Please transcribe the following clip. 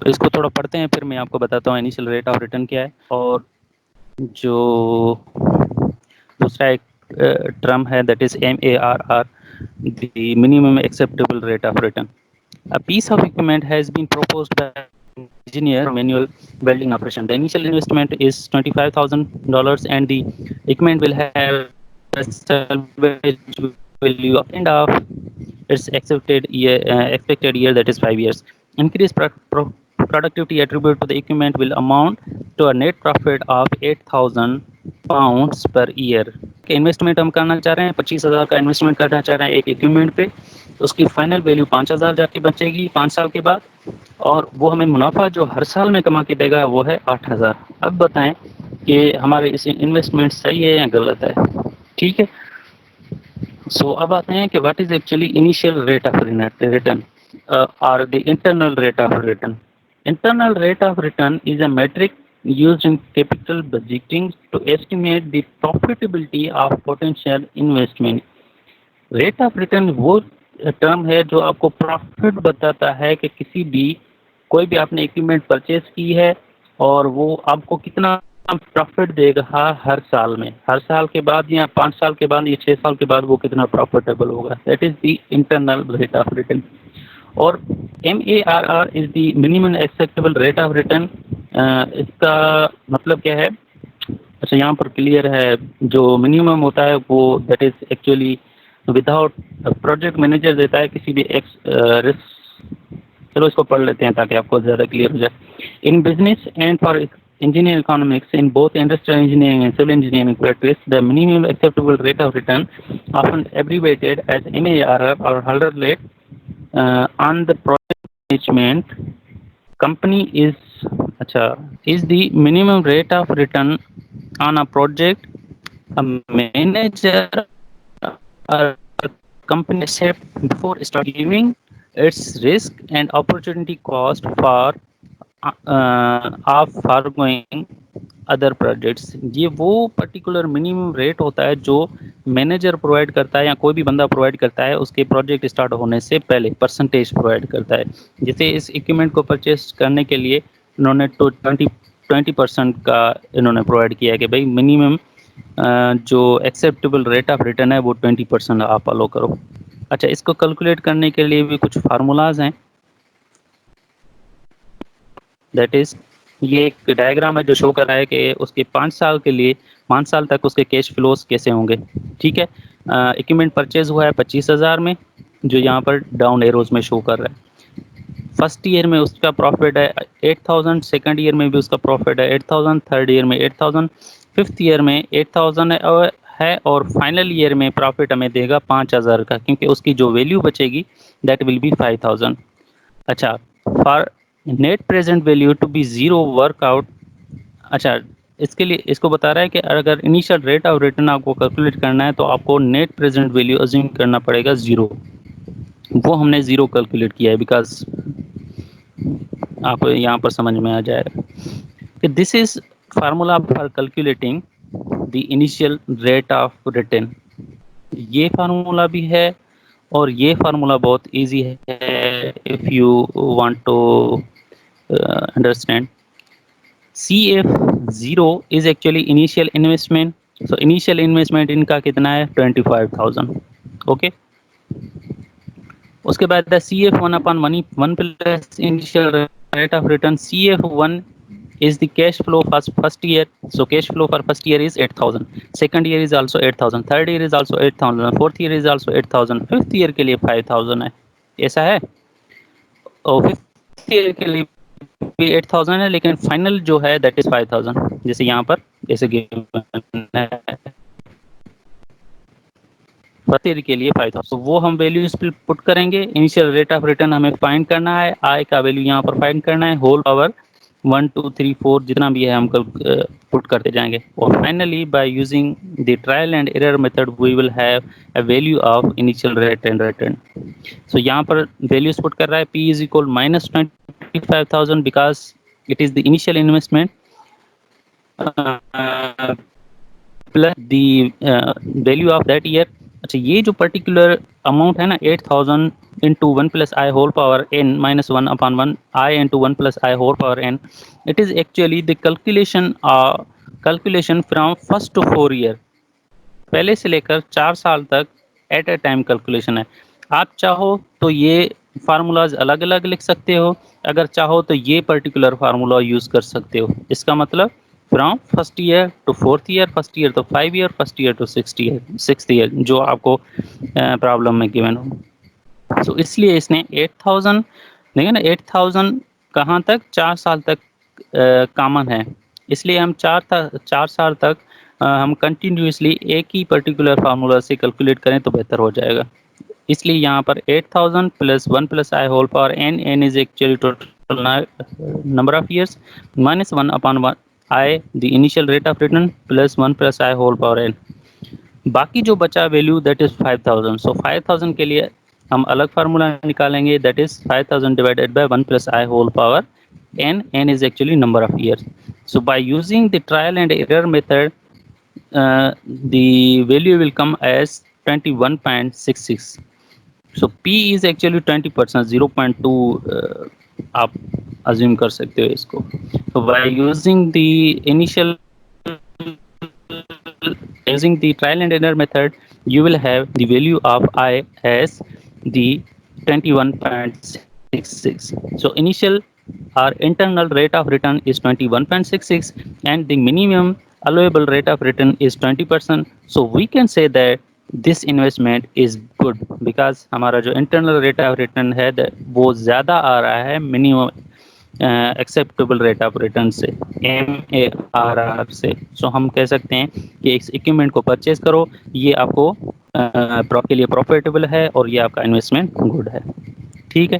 इसको थोड़ा पढ़ते हैं, फिर मैं आपको बताता हूँ इनिशियल रेट ऑफ रिटर्न क्या है। और जो दूसरा एक टर्म है that is MARR, the minimum acceptable rate of return. A piece of equipment has been proposed by engineer manual welding operation. The initial investment is $25,000 and the equipment will have a salvage value of end of its expected year, that is 5 years. Increased productivity attributed to the equipment will amount to a net profit of 8,000 pounds per year. Investment हम करना चाह रहे हैं, 25,000 का investment करना चाह रहे हैं एक इक्विपमेंट पे, तो उसकी फाइनल वैल्यू 5,000 जाके बचेगी 5 साल के बाद, और वो हमें मुनाफा जो हर साल में कमा के देगा वो है 8,000। अब बताएं कि हमारे इस इन्वेस्टमेंट सही है या गलत है। ठीक है, सो अब आते हैं कि what is actually initial rate of return और the internal rate of return. Internal rate of return is a metric used in capital budgeting to estimate the profitability of potential investment. Rate of return वो term है जो आपको profit बताता है कि किसी भी कोई भी आपने इक्विपमेंट परचेज की है और वो आपको कितना प्रॉफिट देगा हर साल में, हर साल के बाद या 5 साल के बाद या 6 साल के बाद वो कितना प्रॉफिटेबल होगा। That is the internal rate of return. और MARR is the minimum acceptable rate of return. इसका मतलब क्या है? अच्छा, यहाँ पर क्लियर है, जो मिनिमम होता है वो that is actually without project manager देता है किसी भी एक्स रिस्क। चलो इसको पढ़ लेते हैं ताकि आपको ज़्यादा क्लियर हो जाए। In business and for engineering economics, in both industrial engineering and civil engineering practice, the minimum acceptable rate of return, often abbreviated as MARR or hurdle rate, on the project management company is the minimum rate of return on a project a manager or company accept before start giving its risk and opportunity cost for of foregoing other projects. ये वो particular minimum rate होता है जो manager provide करता है या कोई भी बंदा प्रोवाइड करता है उसके प्रोजेक्ट स्टार्ट होने से पहले, परसेंटेज प्रोवाइड करता है। जैसे इस इक्विपमेंट को परचेस करने के लिए इन्होंने तो 20% का इन्होंने प्रोवाइड किया है कि भाई मिनिमम जो एक्सेप्टेबल रेट ऑफ रिटर्न है वो 20% आप अलो करो। अच्छा, इसको कैलकुलेट करने के लिए भी कुछ फार्मूलाज हैं। दैट इज, ये एक डायग्राम है जो शो कर रहा है कि उसके 5 साल के लिए 5 साल तक उसके कैश फ्लोज कैसे होंगे। ठीक है, इक्विपमेंट परचेज हुआ है 25,000 में, जो यहाँ पर डाउन एरोज में शो कर रहा है। फर्स्ट ईयर में उसका प्रॉफिट है 8,000, सेकंड ईयर में भी उसका प्रॉफिट है 8,000, थर्ड ईयर में 8,000, फिफ्थ ईयर में 8,000 है और फाइनल ईयर में प्रॉफिट हमें देगा 5,000 का, क्योंकि उसकी जो वैल्यू बचेगी दैट विल बी 5,000। अच्छा, for net present value to be zero workout. अच्छा, इसके लिए इसको बता रहा है कि अगर इनिशियल रेट ऑफ रिटर्न आपको कैलकुलेट करना है तो आपको नेट प्रेजेंट वैल्यू अज्यूम करना पड़ेगा जीरो। वो हमने जीरो कैलकुलेट किया है बिकॉज आपको यहाँ पर समझ में आ जाएगा कि this is formula for calculating the initial rate of return. ये फार्मूला भी है और ये फार्मूला बहुत इजी है if you want to understand. CF0 is actually initial investment. सो इनिशियल इन्वेस्टमेंट इनका कितना है 25,000। ओके, उसके बाद CF1 upon money 1 plus initial rate of return। CF1 is the cash flow for first year, so cash flow for first year is 8,000, second year is also 8,000, third year is also 8,000, fourth year is also 8,000, fifth year के लिए 5,000 है। ऐसा है, और fifth year के लिए भी 8,000 है, लेकिन फाइनल जो है दैट इज 5,000, जैसे यहाँ पर जैसे गिवन है फर्स्ट ईयर के लिए 5,000। तो वो हम वैल्यूज पुट करेंगे। इनिशियल रेट ऑफ रिटर्न हमें फाइंड करना है, आय का वैल्यू यहाँ पर फाइंड करना है, होल पावर 1 2 3 4 जितना भी है हम कल पुट करते जाएंगे, और finally by using the trial and error method we will have a value of initial rate and return. So यहाँ पर वैल्यूज पुट कर रहा है P is equal -25,000 because it is the initial investment plus the value of that year अच्छा, ये जो particular amount है ना 8000 into 1 plus I whole power n minus 1 upon 1 I into 1 plus I whole power n, it is actually the calculation from first to 4 year, पहले से लेकर 4 साल तक एट ए टाइम कैलकुलेशन है। आप चाहो तो ये फार्मूलाज अलग अलग लिख सकते हो, अगर चाहो तो ये पर्टिकुलर फार्मूला यूज कर सकते हो। इसका मतलब from first year to fourth year, first year to 5 year, first year to six year जो आपको प्रॉब्लम में गिवन हो। तो इसलिए इसने 8000, देखिए ना 8000 कहाँ तक, 4 साल तक कॉमन है, इसलिए हम 4 साल तक हम कंटिन्यूसली एक ही पर्टिकुलर फार्मूला से कैलकुलेट करें तो बेहतर हो जाएगा। इसलिए यहाँ पर 8000 plus 1 plus I whole power n, n is actually total number of years, minus 1 upon 1 I the initial rate of return plus 1 plus I whole power n। बाकी जो बचा वैल्यू दैट इज 5000। सो 5000 के लिए हम अलग फार्मूला निकालेंगे, that is 5000 divided by 1 plus I whole power n, n is actually number of years. So by using the trial and error method, the value will come as 21.66. So p is actually 20%, 0.2 आप assume कर सकते हो इसको। So by using the initial using the trial and error method, you will have the value of I as the 21.66. So initial our internal rate of return is 21.66 and the minimum allowable rate of return is 20%. So we can say that this investment is good because हमारा जो internal rate of return है वो ज़्यादा आ रहा है minimum acceptable rate of return से, MARR से। सो हम कह सकते हैं कि इस इक्विपमेंट को परचेज करो, ये आपको के लिए प्रॉफिटेबल है और ये आपका इन्वेस्टमेंट गुड है। ठीक है।